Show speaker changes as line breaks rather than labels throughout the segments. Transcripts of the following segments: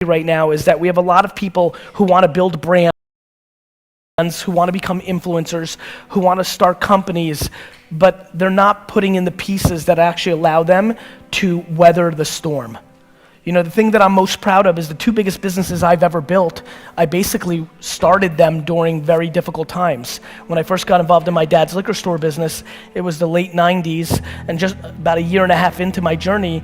right now is that we have a lot of people who want to build brands, who want to become influencers, who want to start companies, but they're not putting in the pieces that actually allow them to weather the storm. You know, the thing that I'm most proud of is the two biggest businesses I've ever built. I basically started them during very difficult times. When I first got involved in my dad's liquor store business, it was the late 90s, and just about a year and a half into my journey,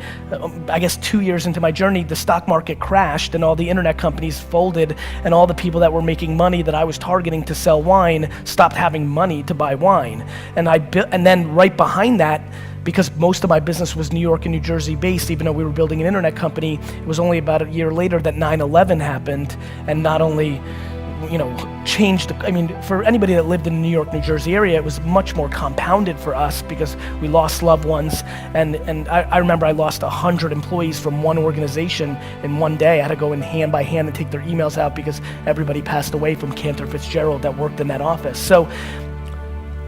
I guess 2 years into my journey, the stock market crashed and all the internet companies folded, and all the people that were making money that I was targeting to sell wine stopped having money to buy wine. And then right behind that, because most of my business was New York and New Jersey based, even though we were building an internet company, it was only about a year later that 9/11 happened, and not only, changed, for anybody that lived in the New York, New Jersey area, it was much more compounded for us because we lost loved ones, and I remember I lost 100 employees from one organization in one day. I had to go in hand by hand and take their emails out because everybody passed away from Cantor Fitzgerald that worked in that office. So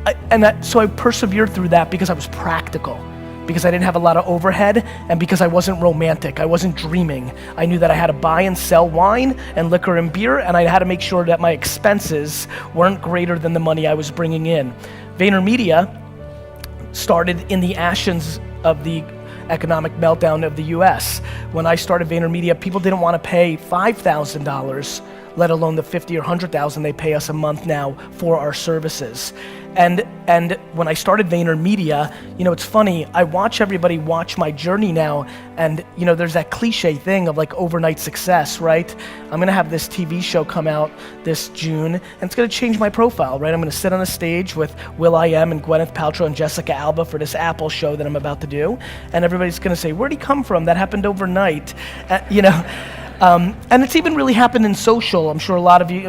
I persevered through that because I was practical, because I didn't have a lot of overhead, and because I wasn't romantic, I wasn't dreaming. I knew that I had to buy and sell wine and liquor and beer, and I had to make sure that my expenses weren't greater than the money I was bringing in. VaynerMedia started in the ashes of the economic meltdown of the US. When I started VaynerMedia, people didn't want to pay $5,000, let alone the $50,000 or $100,000 they pay us a month now for our services. And when I started VaynerMedia, it's funny, I watch everybody watch my journey now, and there's that cliche thing of like overnight success, right? I'm gonna have this TV show come out this June, and it's gonna change my profile, right? I'm gonna sit on a stage with Will.i.am and Gwyneth Paltrow and Jessica Alba for this Apple show that I'm about to do, and everybody's gonna say, where'd he come from? That happened overnight, and it's even really happened in social. I'm sure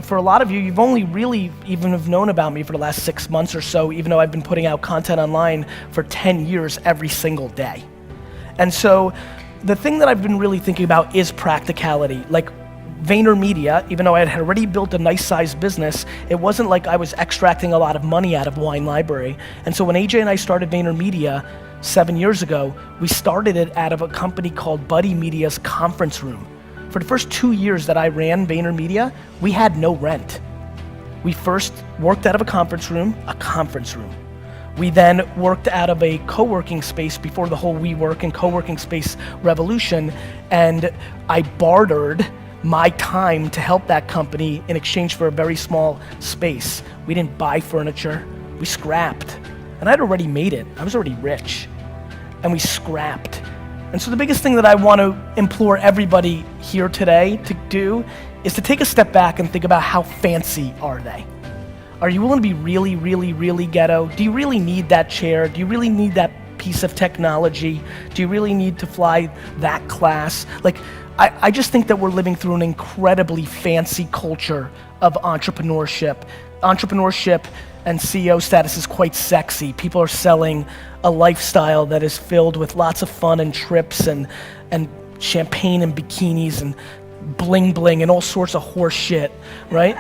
for a lot of you, you've only really even have known about me for the last 6 months or so, even though I've been putting out content online for 10 years every single day. And so the thing that I've been really thinking about is practicality. Like VaynerMedia, even though I had already built a nice sized business, it wasn't like I was extracting a lot of money out of Wine Library. And so when AJ and I started VaynerMedia 7 years ago, we started it out of a company called Buddy Media's conference room. For the first 2 years that I ran VaynerMedia, we had no rent. We first worked out of a conference room. We then worked out of a co-working space before the whole WeWork and co-working space revolution, and I bartered my time to help that company in exchange for a very small space. We didn't buy furniture, we scrapped. And I'd already made it, I was already rich, and we scrapped. And so the biggest thing that I want to implore everybody here today to do is to take a step back and think about how fancy are they? Are you willing to be really, really, really ghetto? Do you really need that chair? Do you really need that piece of technology? Do you really need to fly that class? I just think that we're living through an incredibly fancy culture of entrepreneurship. Entrepreneurship and CEO status is quite sexy. People are selling a lifestyle that is filled with lots of fun and trips and champagne and bikinis and bling bling and all sorts of horse shit, right?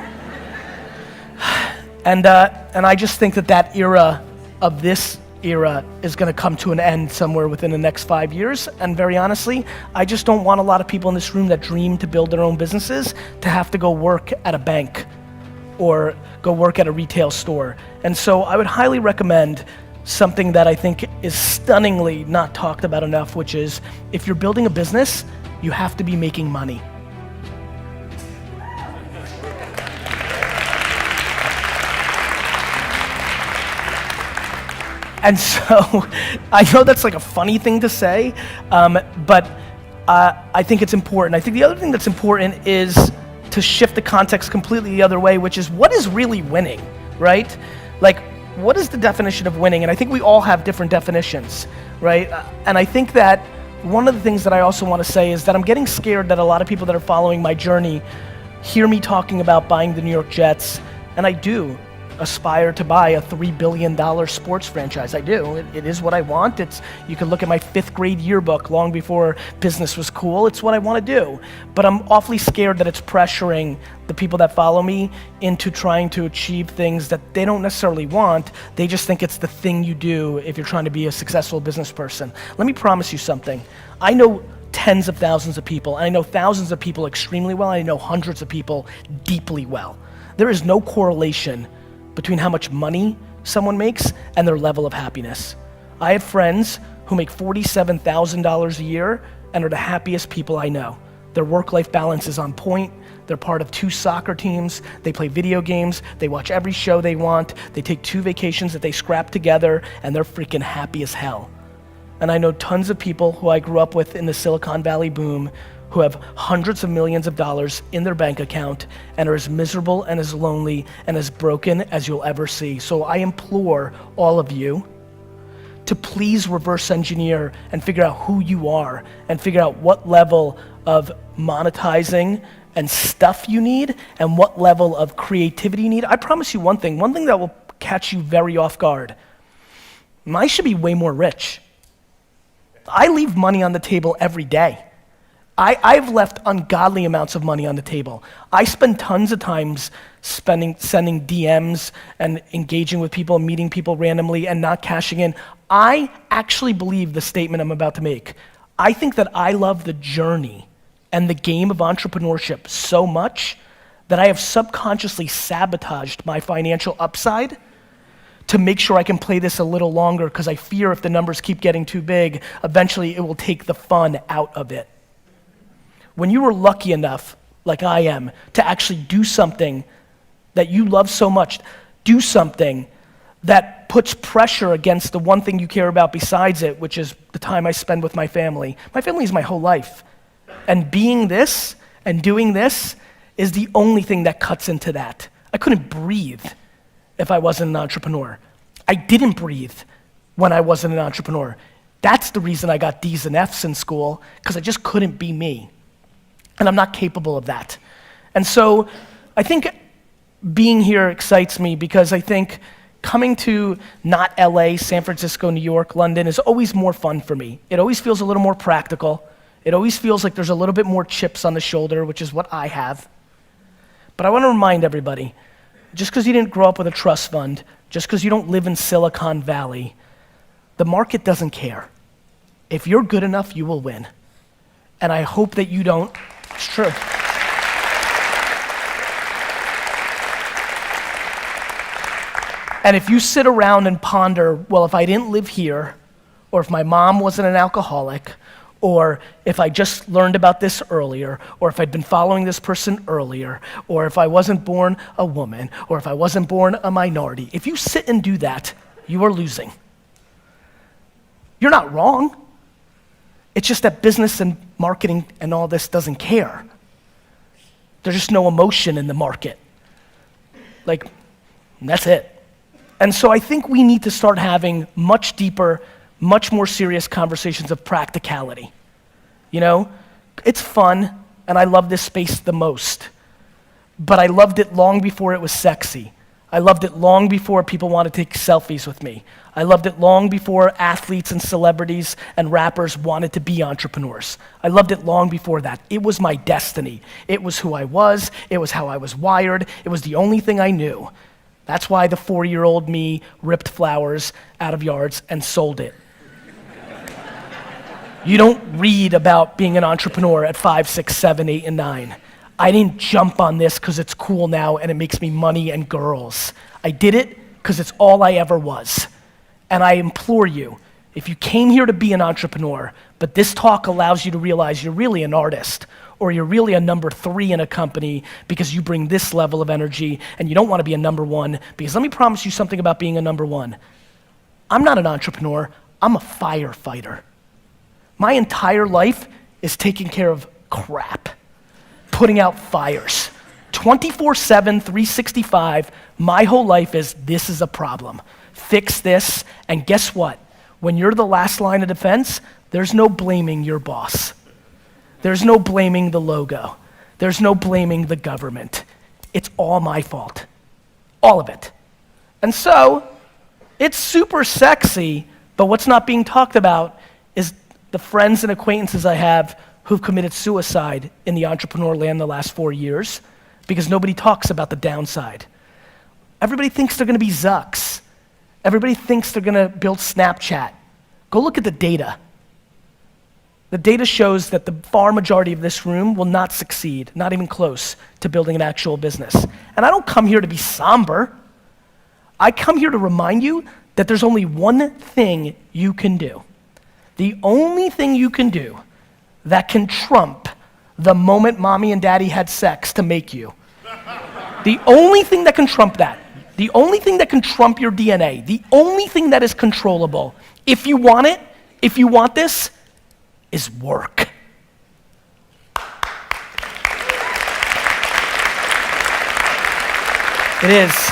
And I just think that era of this era is gonna come to an end somewhere within the next 5 years. And very honestly, I just don't want a lot of people in this room that dream to build their own businesses to have to go work at a bank or go work at a retail store. And so I would highly recommend something that I think is stunningly not talked about enough, which is if you're building a business, you have to be making money. And so I know that's like a funny thing to say, but I think it's important. I think the other thing that's important is to shift the context completely the other way, which is what is really winning, right? Like, what is the definition of winning? And I think we all have different definitions, right? And I think that one of the things that I also want to say is that I'm getting scared that a lot of people that are following my journey hear me talking about buying the New York Jets, and I do aspire to buy a $3 billion sports franchise. I do. It is what I want. You can look at my 5th grade yearbook long before business was cool. It's what I want to do. But I'm awfully scared that it's pressuring the people that follow me into trying to achieve things that they don't necessarily want. They just think it's the thing you do if you're trying to be a successful business person. Let me promise you something. I know tens of thousands of people, and I know thousands of people extremely well, and I know hundreds of people deeply well. There is no correlation between how much money someone makes and their level of happiness. I have friends who make $47,000 a year and are the happiest people I know. Their work-life balance is on point. They're part of 2 soccer teams. They play video games. They watch every show they want. They take 2 vacations that they scrap together, and they're freaking happy as hell. And I know tons of people who I grew up with in the Silicon Valley boom who have hundreds of millions of dollars in their bank account and are as miserable and as lonely and as broken as you'll ever see. So I implore all of you to please reverse engineer and figure out who you are and figure out what level of monetizing and stuff you need and what level of creativity you need. I promise you one thing that will catch you very off guard. I should be way more rich. I leave money on the table every day. I've left ungodly amounts of money on the table. I spend tons of times sending DMs and engaging with people, meeting people randomly and not cashing in. I actually believe the statement I'm about to make. I think that I love the journey and the game of entrepreneurship so much that I have subconsciously sabotaged my financial upside to make sure I can play this a little longer because I fear if the numbers keep getting too big, eventually it will take the fun out of it. When you are lucky enough, like I am, to actually do something that you love so much, do something that puts pressure against the one thing you care about besides it, which is the time I spend with my family. My family is my whole life. And being this and doing this is the only thing that cuts into that. I couldn't breathe if I wasn't an entrepreneur. I didn't breathe when I wasn't an entrepreneur. That's the reason I got D's and F's in school, because I just couldn't be me. And I'm not capable of that. And so I think being here excites me because I think coming to not LA, San Francisco, New York, London is always more fun for me. It always feels a little more practical. It always feels like there's a little bit more chips on the shoulder, which is what I have. But I want to remind everybody, just because you didn't grow up with a trust fund, just because you don't live in Silicon Valley, the market doesn't care. If you're good enough, you will win. And I hope that you don't. It's true. And if you sit around and ponder, well, if I didn't live here, or if my mom wasn't an alcoholic, or if I just learned about this earlier, or if I'd been following this person earlier, or if I wasn't born a woman, or if I wasn't born a minority, if you sit and do that, you are losing. You're not wrong. It's just that business and marketing and all this doesn't care. There's just no emotion in the market. Like, that's it. And so I think we need to start having much deeper, much more serious conversations of practicality. You know, it's fun, and I love this space the most. But I loved it long before it was sexy. I loved it long before people wanted to take selfies with me. I loved it long before athletes and celebrities and rappers wanted to be entrepreneurs. I loved it long before that. It was my destiny. It was who I was. It was how I was wired. It was the only thing I knew. That's why the 4-year-old me ripped flowers out of yards and sold it. You don't read about being an entrepreneur at 5, 6, 7, 8, and 9. I didn't jump on this because it's cool now and it makes me money and girls. I did it because it's all I ever was. And I implore you, if you came here to be an entrepreneur, but this talk allows you to realize you're really an artist, or you're really a number 3 in a company because you bring this level of energy and you don't want to be a number 1, because let me promise you something about being a number 1. I'm not an entrepreneur, I'm a firefighter. My entire life is taking care of crap, putting out fires. 24/7, 365, my whole life is, this is a problem. Fix this, and guess what? When you're the last line of defense, there's no blaming your boss. There's no blaming the logo. There's no blaming the government. It's all my fault. All of it. And so, it's super sexy, but what's not being talked about is the friends and acquaintances I have who've committed suicide in the entrepreneur land the last 4 years because nobody talks about the downside. Everybody thinks they're gonna be Zucks. Everybody thinks they're gonna build Snapchat. Go look at the data. The data shows that the far majority of this room will not succeed, not even close to building an actual business. And I don't come here to be somber. I come here to remind you that there's only one thing you can do. The only thing you can do that can trump the moment mommy and daddy had sex to make you. The only thing that can trump that, the only thing that can trump your DNA, the only thing that is controllable, if you want it, if you want this, is work. It is.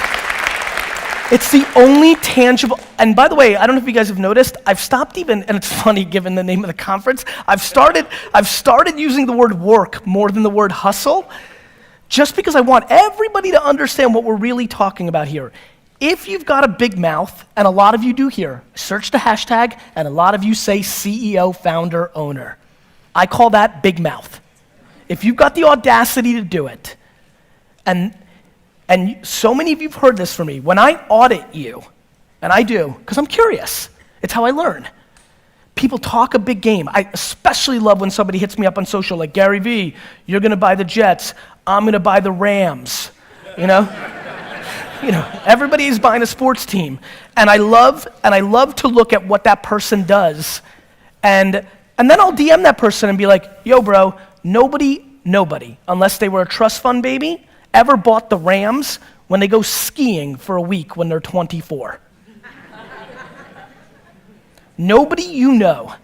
It's the only tangible, and by the way, I don't know if you guys have noticed, I've stopped even, and it's funny given the name of the conference, I've started using the word work more than the word hustle, just because I want everybody to understand what we're really talking about here. If you've got a big mouth, and a lot of you do here, search the hashtag, and a lot of you say CEO, founder, owner. I call that big mouth. If you've got the audacity to do it, and so many of you have heard this from me, when I audit you, and I do, because I'm curious, it's how I learn. People talk a big game. I especially love when somebody hits me up on social, like, Gary V, you're gonna buy the Jets, I'm gonna buy the Rams, you know? Everybody's buying a sports team. And I love to look at what that person does. And then I'll DM that person and be like, yo bro, nobody, unless they were a trust fund baby, ever bought the Rams when they go skiing for a week when they're 24. Nobody you know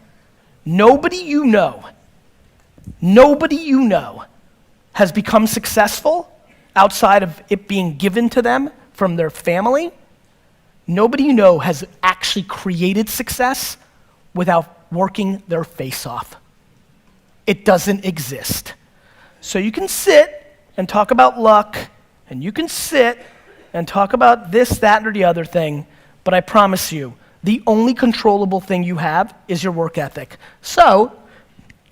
has become successful outside of it being given to them from their family. Nobody you know has actually created success without working their face off. It doesn't exist. So you can sit and talk about luck, and you can sit and talk about this, that, or the other thing, but I promise you, the only controllable thing you have is your work ethic. So,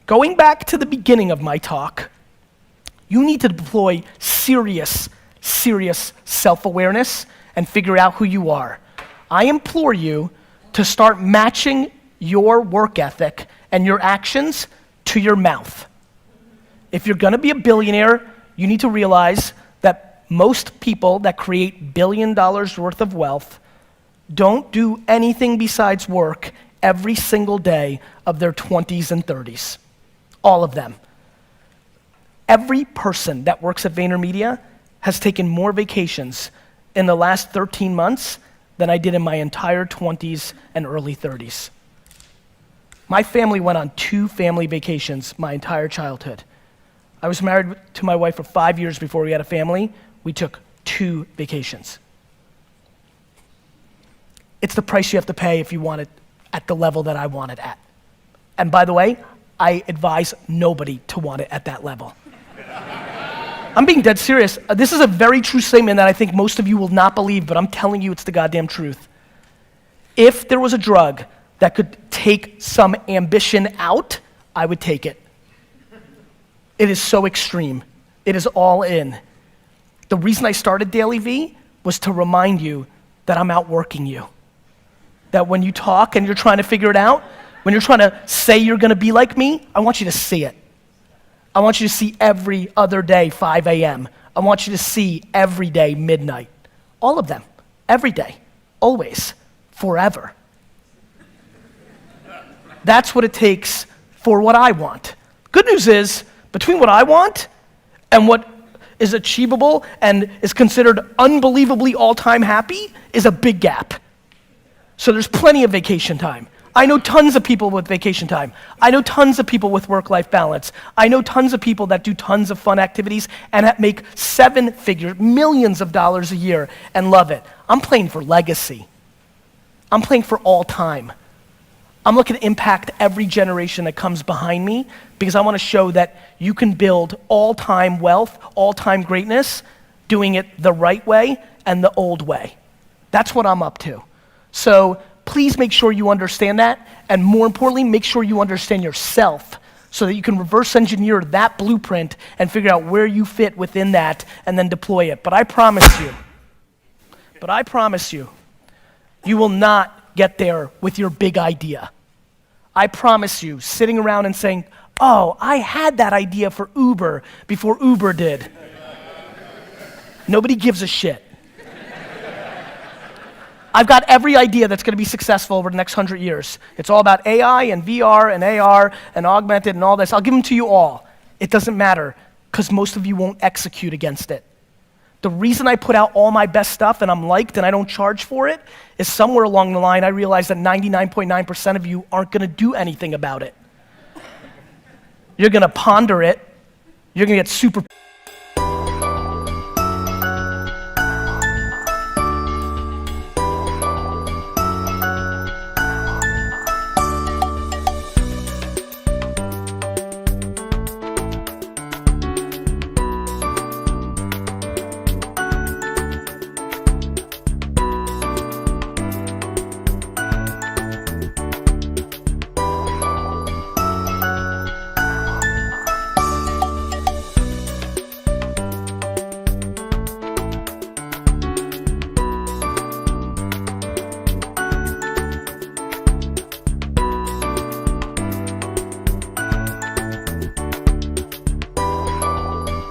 going back to the beginning of my talk, you need to deploy serious self-awareness and figure out who you are. I implore you to start matching your work ethic and your actions to your mouth. If you're gonna be a billionaire, you need to realize that most people that create $1 billion worth of wealth don't do anything besides work every single day of their 20s and 30s. All of them. Every person that works at VaynerMedia has taken more vacations in the last 13 months than I did in my entire 20s and early 30s. My family went on 2 family vacations my entire childhood. I was married to my wife for 5 years before we had a family. We took 2 vacations. It's the price you have to pay if you want it at the level that I want it at. And by the way, I advise nobody to want it at that level. I'm being dead serious. This is a very true statement that I think most of you will not believe, but I'm telling you it's the goddamn truth. If there was a drug that could take some ambition out, I would take it. It is so extreme. It is all in. The reason I started Daily V was to remind you that I'm outworking you. That when you talk and you're trying to figure it out, when you're trying to say you're gonna be like me, I want you to see it. I want you to see every other day 5 a.m. I want you to see every day midnight. All of them, every day, always, forever. That's what it takes for what I want. Good news is, between what I want and what is achievable and is considered unbelievably all-time happy is a big gap. So there's plenty of vacation time. I know tons of people with vacation time. I know tons of people with work-life balance. I know tons of people that do tons of fun activities and that make 7 figures, millions of dollars a year and love it. I'm playing for legacy. I'm playing for all time. I'm looking to impact every generation that comes behind me because I want to show that you can build all-time wealth, all-time greatness, doing it the right way and the old way. That's what I'm up to. So please make sure you understand that, and more importantly, make sure you understand yourself so that you can reverse engineer that blueprint and figure out where you fit within that and then deploy it. But I promise you, you will not get there with your big idea. I promise you, sitting around and saying, oh, I had that idea for Uber before Uber did. Nobody gives a shit. I've got every idea that's going to be successful over the next 100 years. It's all about AI and VR and AR and augmented and all this. I'll give them to you all. It doesn't matter because most of you won't execute against it. The reason I put out all my best stuff and I'm liked and I don't charge for it is somewhere along the line I realized that 99.9% of you aren't going to do anything about it. You're going to ponder it. You're going to get super